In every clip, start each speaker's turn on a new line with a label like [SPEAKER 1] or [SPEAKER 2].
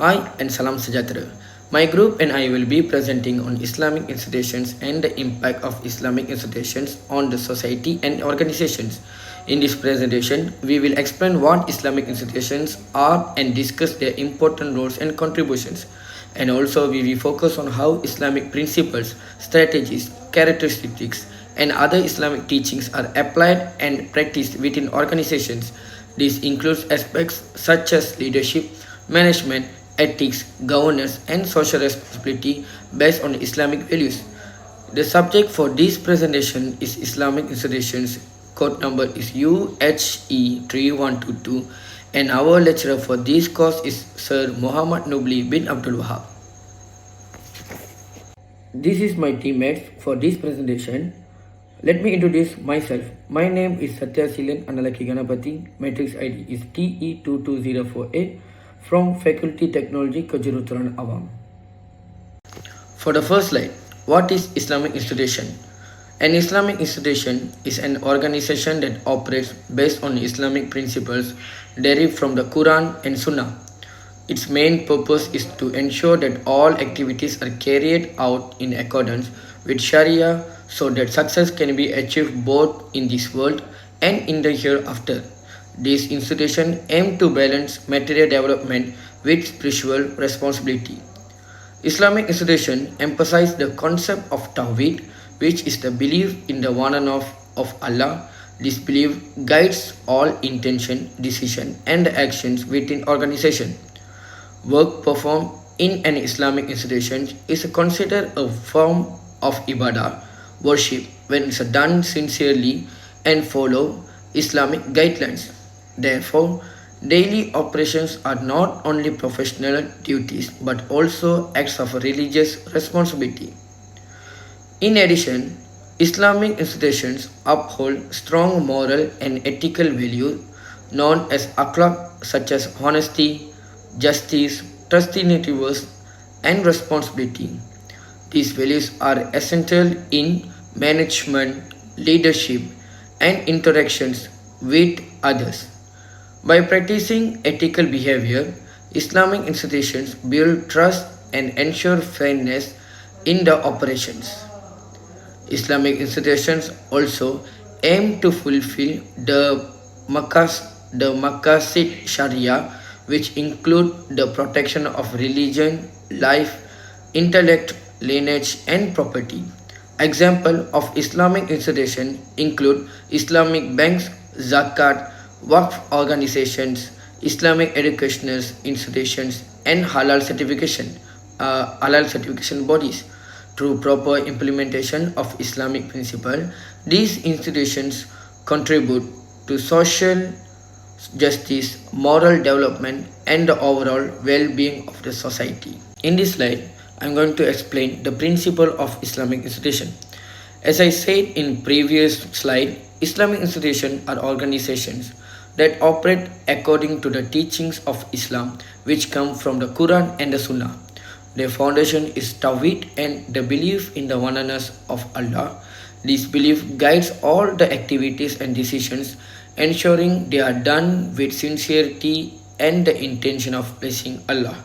[SPEAKER 1] Hi and Salam Sajatra. My group and I will be presenting on Islamic institutions and the impact of Islamic institutions on the society and organizations. In this presentation, we will explain what Islamic institutions are and discuss their important roles and contributions. And also, we will focus on how Islamic principles, strategies, characteristics, and other Islamic teachings are applied and practiced within organizations. This includes aspects such as leadership, management, ethics, governance, and social responsibility based on Islamic values. The subject for this presentation is Islamic institutions. Code number is UHE3122, and our lecturer for this course is Sir Muhammad Nubli bin Abdul Wahab. This is my teammates for this presentation. Let me introduce myself. My name is Satya Silan Analaki Ganapati. Matrix ID is TE22048 from Faculty Technology Kajuruturan Awam. For the first slide, what is Islamic institution? An Islamic institution is an organization that operates based on Islamic principles derived from the Quran and Sunnah. Its main purpose is to ensure that all activities are carried out in accordance with Sharia so that success can be achieved both in this world and in the hereafter. These institutions aim to balance material development with spiritual responsibility. Islamic institutions emphasize the concept of Tawhid, which is the belief in the oneness of Allah. This belief guides all intention, decision, and actions within organization. Work performed in an Islamic institution is considered a form of ibadah, worship, when it's done sincerely and follow Islamic guidelines. Therefore, daily operations are not only professional duties but also acts of religious responsibility. In addition, Islamic institutions uphold strong moral and ethical values known as akhlaq, such as honesty, justice, trustworthiness, and responsibility. These values are essential in management, leadership, and interactions with others. By practicing ethical behavior, Islamic institutions build trust and ensure fairness in the operations. Islamic institutions also aim to fulfill the maqasid Sharia, which include the protection of religion, life, intellect, lineage, and property. Example of Islamic institutions include Islamic banks, zakat, Waqf organizations, Islamic educational institutions, and halal certification bodies. Through proper implementation of Islamic principle, these institutions contribute to social justice, moral development, and the overall well-being of the society. In this slide, I am going to explain the principle of Islamic institution. As I said in previous slide, Islamic institutions are organizations that operate according to the teachings of Islam, which come from the Quran and the Sunnah. Their foundation is Tawhid and the belief in the oneness of Allah. This belief guides all the activities and decisions, ensuring they are done with sincerity and the intention of pleasing Allah.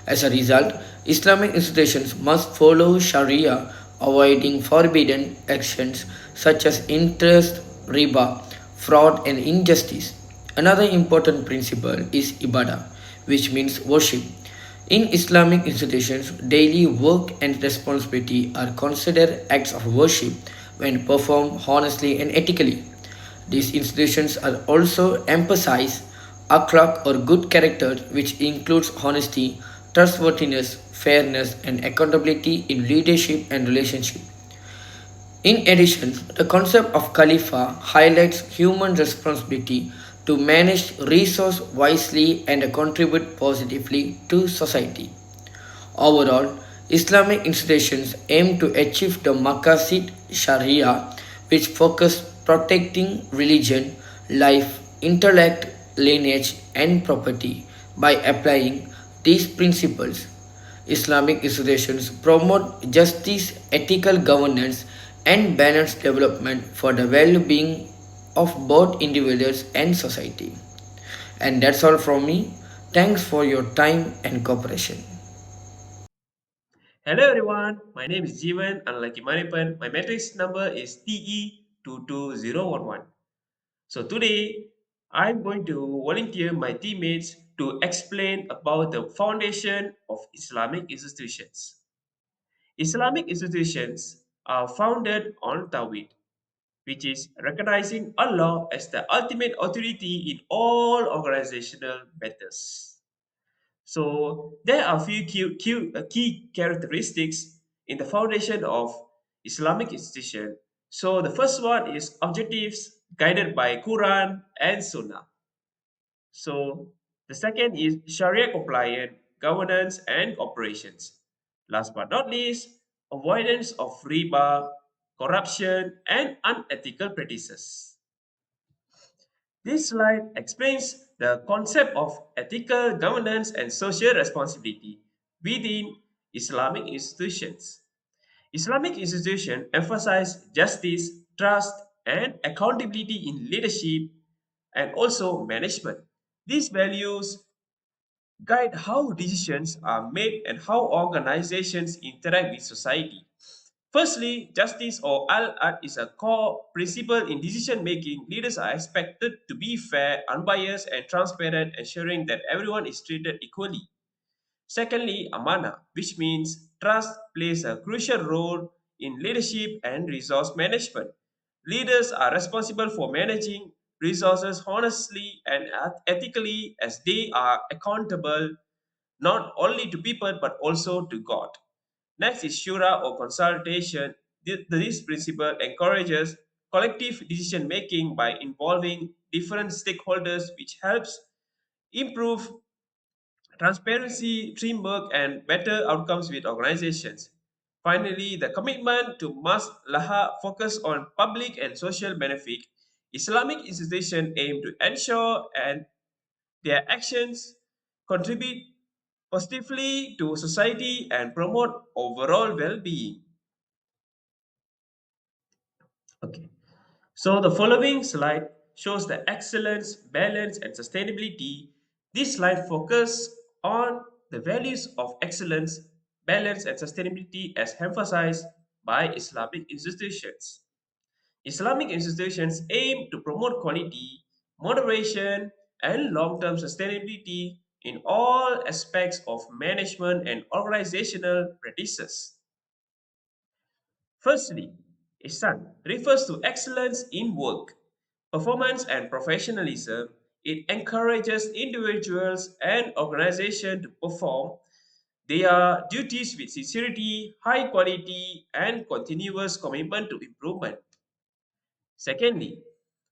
[SPEAKER 1] As a result, Islamic institutions must follow Sharia, avoiding forbidden actions such as interest, riba, fraud, and injustice. Another important principle is ibadah, which means worship. In Islamic institutions, daily work and responsibility are considered acts of worship when performed honestly and ethically. These institutions are also emphasize akhlaq or good character, which includes honesty, trustworthiness, fairness, and accountability in leadership and relationship. In addition, the concept of Khalifa highlights human responsibility to manage resources wisely and contribute positively to society. Overall, Islamic institutions aim to achieve the maqasid Sharia, which focus protecting religion, life, intellect, lineage, and property. By applying these principles, Islamic institutions promote justice, ethical governance, and balanced development for the well-being of both individuals and society. And that's all from me. Thanks for your time and cooperation.
[SPEAKER 2] Hello everyone, my name is Jeevan, unlike Imanipan, my matrix number is TE22011. So today, I'm going to volunteer my teammates to explain about the foundation of Islamic institutions. Islamic institutions are founded on Tawhid, which is recognizing Allah as the ultimate authority in all organizational matters. So there are a few key characteristics in the foundation of Islamic institution. So the first one is objectives guided by Quran and Sunnah. So the second is Sharia compliant governance and operations. Last but not least, avoidance of riba, corruption, and unethical practices. This slide explains the concept of ethical governance and social responsibility within Islamic institutions. Islamic institutions emphasize justice, trust, and accountability in leadership and also management. These values guide how decisions are made and how organizations interact with society. Firstly, justice or al-ad is a core principle in decision making. Leaders are expected to be fair, unbiased, and transparent, ensuring that everyone is treated equally. Secondly, amana, which means trust plays a crucial role in leadership and resource management. Leaders are responsible for managing resources honestly and ethically as they are accountable not only to people but also to God. Next is shura or consultation. This principle encourages collective decision making by involving different stakeholders, which helps improve transparency, teamwork, and better outcomes with organizations. Finally, the commitment to maslahah focus on public and social benefit. Islamic institutions aim to ensure and their actions contribute positively to society and promote overall well-being. Okay. So the following slide shows the excellence, balance, and sustainability. This slide focuses on the values of excellence, balance, and sustainability as emphasized by Islamic institutions. Islamic institutions aim to promote quality, moderation, and long-term sustainability in all aspects of management and organizational practices. Firstly, Ihsan refers to excellence in work, performance, and professionalism. It encourages individuals and organizations to perform their duties with sincerity, high quality, and continuous commitment to improvement. Secondly,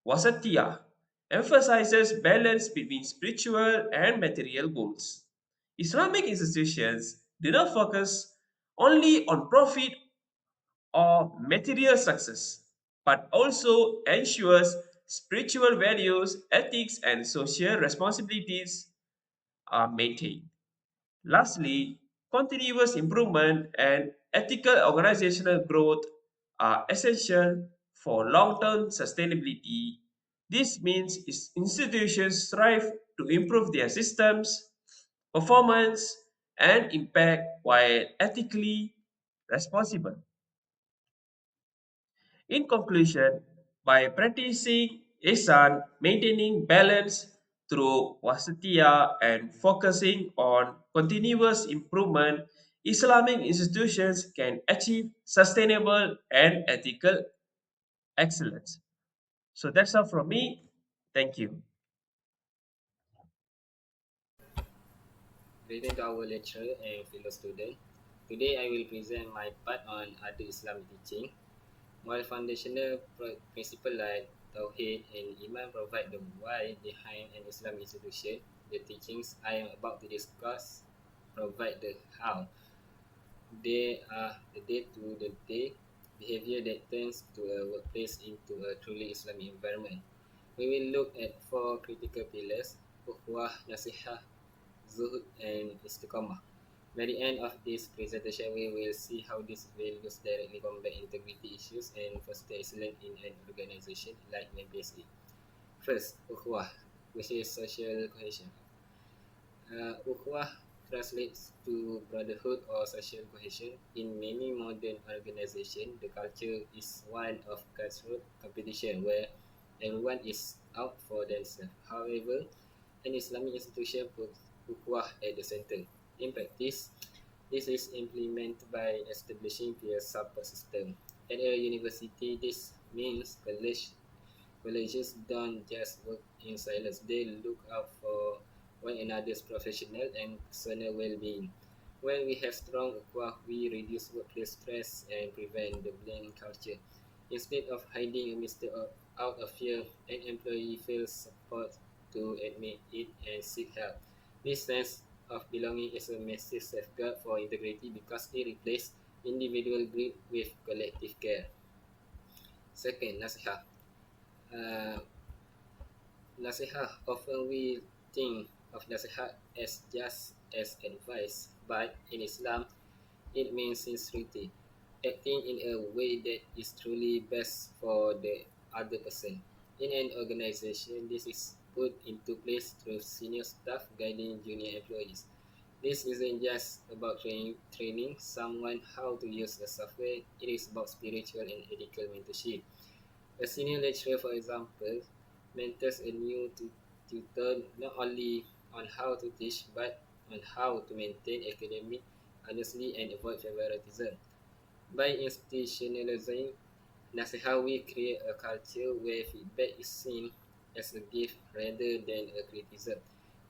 [SPEAKER 2] Wasatiyah emphasizes balance between spiritual and material goals. Islamic institutions do not focus only on profit or material success, but also ensures spiritual values, ethics, and social responsibilities are maintained. Lastly, continuous improvement and ethical organizational growth are essential for long term sustainability. This means institutions strive to improve their systems, performance, and impact while ethically responsible. In conclusion, by practicing ihsan, maintaining balance through wasatiyah and focusing on continuous improvement, Islamic institutions can achieve sustainable and ethical excellence. So that's all from me. Thank you.
[SPEAKER 3] Greeting to our lecturer and fellow student. Today I will present my part on other Islamic teaching. While foundational principles like Tawheed and Iman provide the why behind an Islamic institution, the teachings I am about to discuss provide the how. They are the day-to-day behavior that turns to a workplace into a truly Islamic environment. We will look at four critical pillars: ukhuwah, nasihah, zuhud, and istiqamah. By the end of this presentation, we will see how these values directly combat integrity issues and foster excellence in an organization like MBSA. First, ukhuwah, which is social cohesion. Ukhuwah translates to brotherhood or social cohesion. In many modern organizations, the culture is one of cutthroat competition where everyone is out for themselves. However, an Islamic institution puts ukhuwah at the center. In practice, this is implemented by establishing peer support system. At a university, this means colleges don't just work in silence, they look out for one another's professional and personal well-being. When we have strong aqua, we reduce workplace stress and prevent the blame culture. Instead of hiding a mistake out of fear, an employee feels support to admit it and seek help. This sense of belonging is a massive safeguard for integrity because it replaces individual greed with collective care. Second, nasihat. Uh, Nasihat, often we think of nasihat as just as advice, but in Islam, it means sincerity, acting in a way that is truly best for the other person. In an organization, this is put into place through senior staff guiding junior employees. This isn't just about training someone how to use the software, it is about spiritual and ethical mentorship. A senior lecturer, for example, mentors a new tutor not only on how to teach but on how to maintain academic honesty and avoid favoritism. By institutionalizing Nasiha, we create a culture where feedback is seen as a gift rather than a criticism.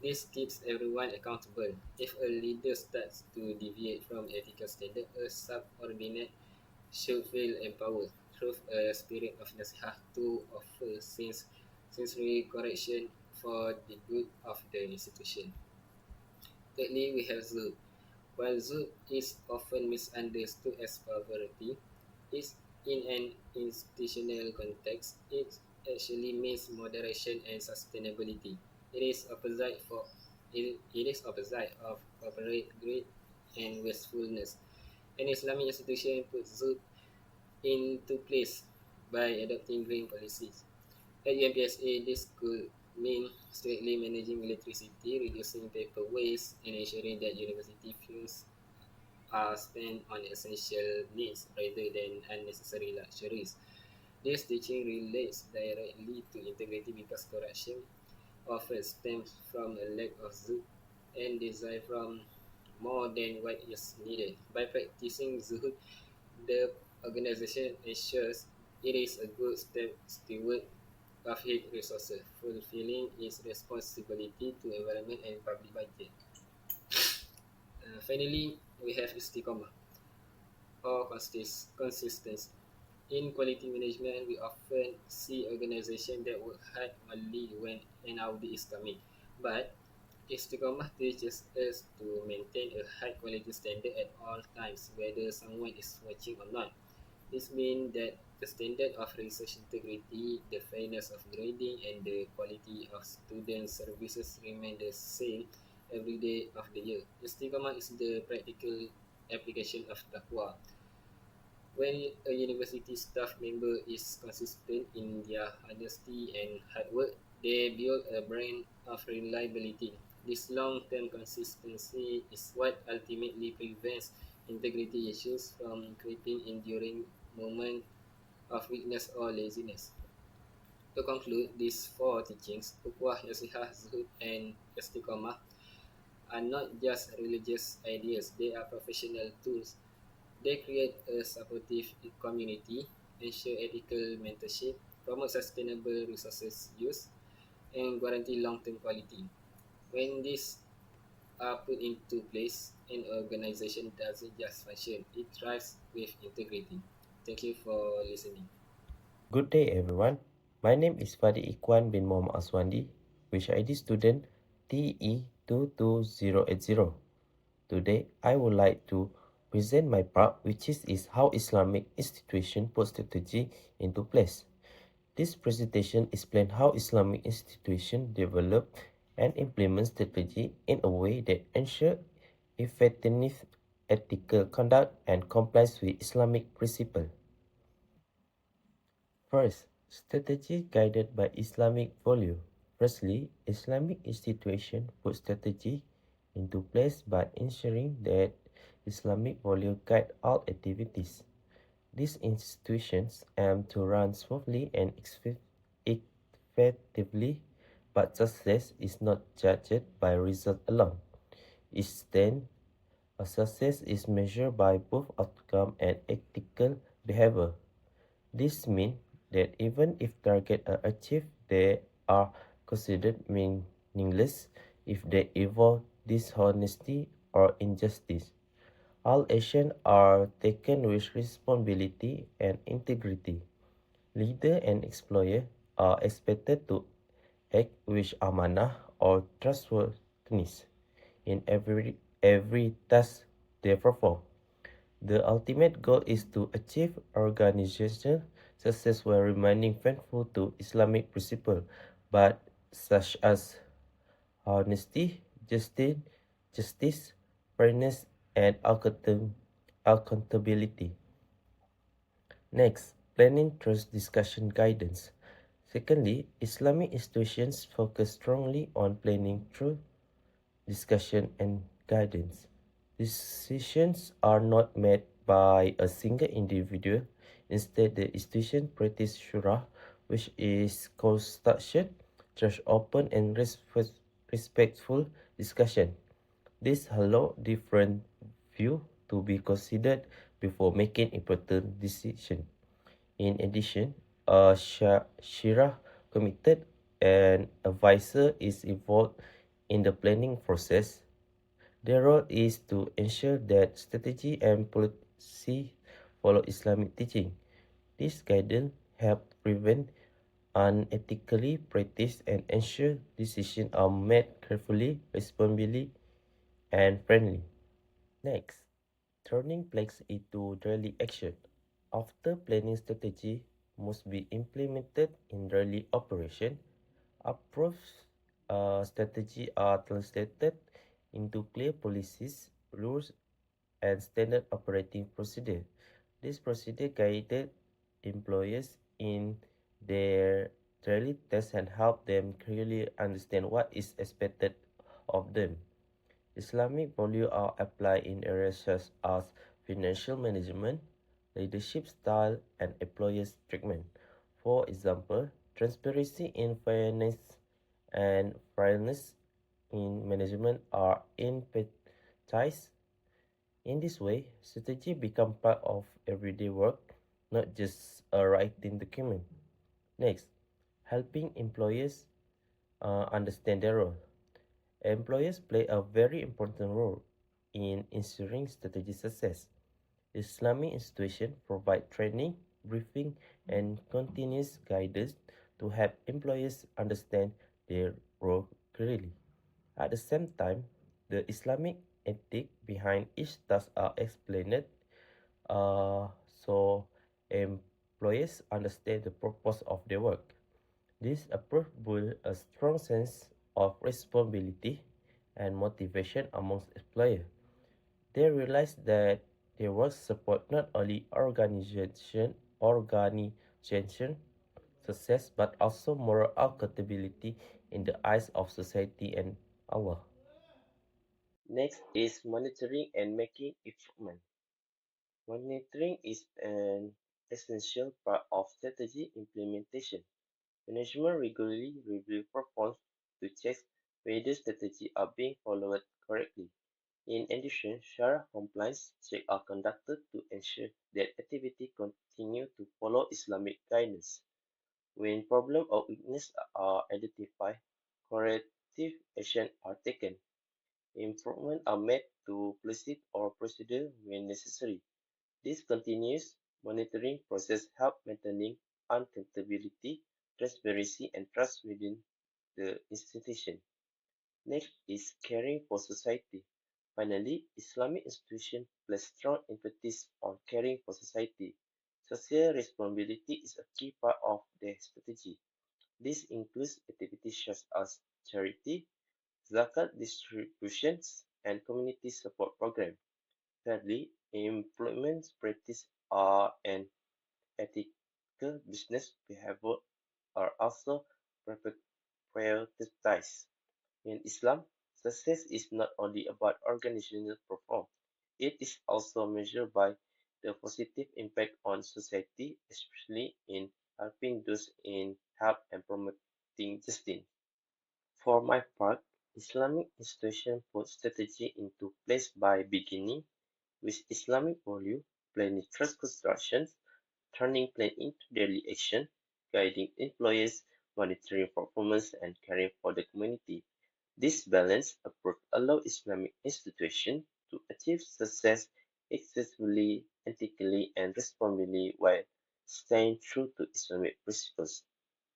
[SPEAKER 3] This keeps everyone accountable. If a leader starts to deviate from ethical standard, a subordinate should feel empowered through a spirit of nasihat to offer sincere correction for the good of the institution. Thirdly, we have Zuhud. While Zuhud is often misunderstood as poverty, it's in an institutional context, it actually means moderation and sustainability. It is it is opposite of corporate greed and wastefulness. An Islamic institution puts Zuhud into place by adopting green policies. At UMPSA, this could mean strictly managing electricity, reducing paper waste, and ensuring that university funds are spent on essential needs rather than unnecessary luxuries. This teaching relates directly to integrity because corruption often stems from a lack of zuhud and desire from more than what is needed. By practicing zuhud, the organization ensures it is a good steward of its resources, fulfilling its responsibility to environment and public budget. Finally, we have istiqamah or consistency. In quality management, we often see organizations that work hard only when an audit is coming. But istiqamah teaches us to maintain a high quality standard at all times, whether someone is watching or not. This means that the standard of research integrity, the fairness of grading, and the quality of student services remain the same every day of the year. Istiqamah is the practical application of taqwa. When a university staff member is consistent in their honesty and hard work, they build a brand of reliability. This long-term consistency is what ultimately prevents integrity issues from creeping in during moments of weakness or laziness. To conclude, these four teachings, Uqwah, Nasihah, Zuhud, and Istiqamah, are not just religious ideas, they are professional tools. They create a supportive community, ensure ethical mentorship, promote sustainable resources use, and guarantee long-term quality. When these are put into place, an organization doesn't just function, it thrives with integrity. Thank you for listening.
[SPEAKER 4] Good day, everyone. My name is Fadi Ikwan bin Muhammad Aswandi, which ID student TE22080. Today, I would like to present my part, which is how Islamic institution put strategy into place. This presentation explains how Islamic institution develop and implement strategy in a way that ensure effective ethical conduct and complies with Islamic principle. First, strategy guided by Islamic value. Firstly, Islamic institution put strategy into place by ensuring that Islamic values guide all activities. These institutions aim to run smoothly and effectively, but success is not judged by result alone. Instead, a success is measured by both outcome and ethical behavior. This means that even if targets are achieved, they are considered meaningless if they involve dishonesty or injustice. All actions are taken with responsibility and integrity. Leader and employer are expected to act with amanah or trustworthiness in every task they perform. The ultimate goal is to achieve organizational success while remaining faithful to Islamic principles, but such as honesty, justice, fairness, and accountability. Next, planning trust discussion guidance. Secondly, Islamic institutions focus strongly on planning through discussion and guidance. Decisions are not made by a single individual. Instead, the institution practices shura, which is consultation, trust open and respectful discussion. This allows different views to be considered before making important decisions. In addition, a shira committed an advisor is involved in the planning process. Their role is to ensure that strategy and policy follow Islamic teaching. This guidance helps prevent unethically practice and ensure decisions are made carefully, responsibly, and friendly. Next, turning plans into daily action. After planning strategy must be implemented in daily operation, approved strategy are translated into clear policies, rules, and standard operating procedure. This procedure guided employers in their daily tasks and help them clearly understand what is expected of them. Islamic values are applied in areas such as financial management, leadership style, and employers' treatment. For example, transparency in finance and fairness in management are emphasized. In this way, strategy becomes part of everyday work, not just a writing document. Next, helping employers understand their role. Employers play a very important role in ensuring strategy success. Islamic institutions provide training, briefing, and continuous guidance to help employers understand their role clearly. At the same time, the Islamic ethic behind each task are explained so employees understand the purpose of their work. This approach builds a strong sense of responsibility and motivation amongst employers. They realize that their work support not only organization success but also moral accountability in the eyes of society and Allah. Next is monitoring and making improvement. Monitoring is an essential part of strategy implementation. Management regularly reviews performance to check whether strategies are being followed correctly. In addition, Shara compliance checks are conducted to ensure that activity continue to follow Islamic guidance. When problems or weaknesses are identified, corrective action are taken. Improvements are made to policy or procedure when necessary. This continuous monitoring process helps maintaining accountability, transparency, and trust within the institution. Next is caring for society. Finally, Islamic institutions place strong emphasis on caring for society. Social responsibility is a key part of their strategy. This includes activities such as charity, zakat distributions, and community support programs. Thirdly, employment practice and ethical business behavior are also prioritized. In Islam, Success is not only about organizational performance, it is also measured by the positive impact on society, especially in helping those in help and promoting justice. For my part, Islamic institutions put strategy into place by beginning with Islamic value, planning trust construction, turning plan into daily action, guiding employees, monitoring performance, and caring for the community. This balanced approach allows Islamic institutions to achieve success accessibly, ethically, and responsibly while staying true to Islamic principles.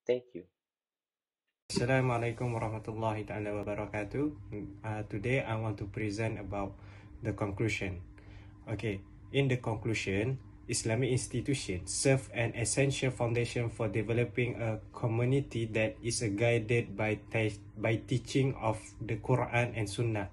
[SPEAKER 4] Thank you.
[SPEAKER 5] Assalamualaikum warahmatullahi taala wabarakatuh. Today I want to present about the conclusion. Okay, in the conclusion, Islamic institutions serve an essential foundation for developing a community that is guided by teaching of the Quran and Sunnah.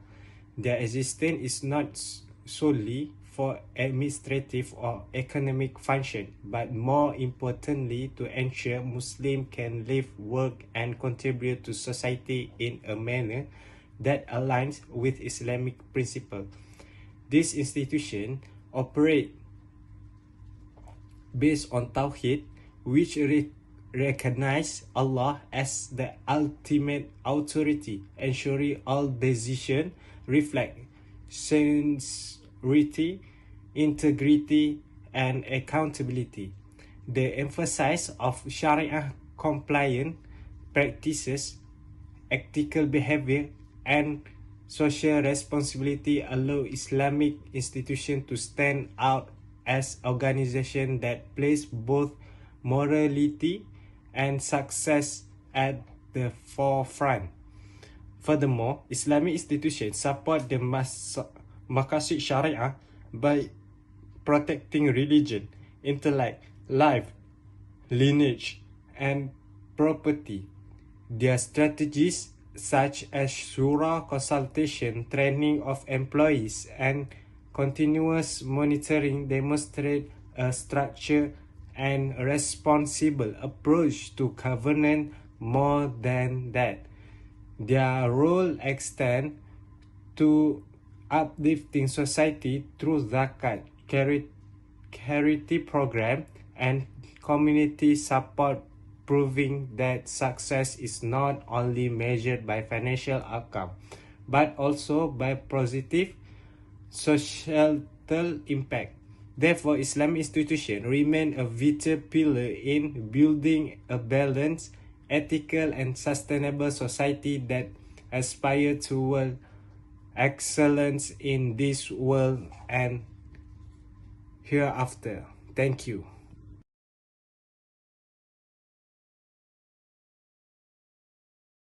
[SPEAKER 5] Their existence is not solely for administrative or economic function, but more importantly to ensure Muslims can live, work, and contribute to society in a manner that aligns with Islamic principles. This institution operate based on Tawhid, which recognize Allah as the ultimate authority, ensuring all decisions reflect sincerity, integrity, and accountability. The emphasis of Sharia compliant practices, ethical behavior, and social responsibility allow Islamic institutions to stand out as organizations that place both morality and success at the forefront. Furthermore, Islamic institutions support the maqasid Sharia by protecting religion, intellect, life, lineage, and property. Their strategies such as shura consultation, training of employees, and continuous monitoring demonstrate a structured and responsible approach to governance. More than that, their role extends to uplifting society through zakat, charity program, and community support, proving that success is not only measured by financial outcome, but also by positive societal impact. Therefore, Islamic institutions remain a vital pillar in building a balanced, ethical, and sustainable society that aspires toward excellence in this world and hereafter. Thank you.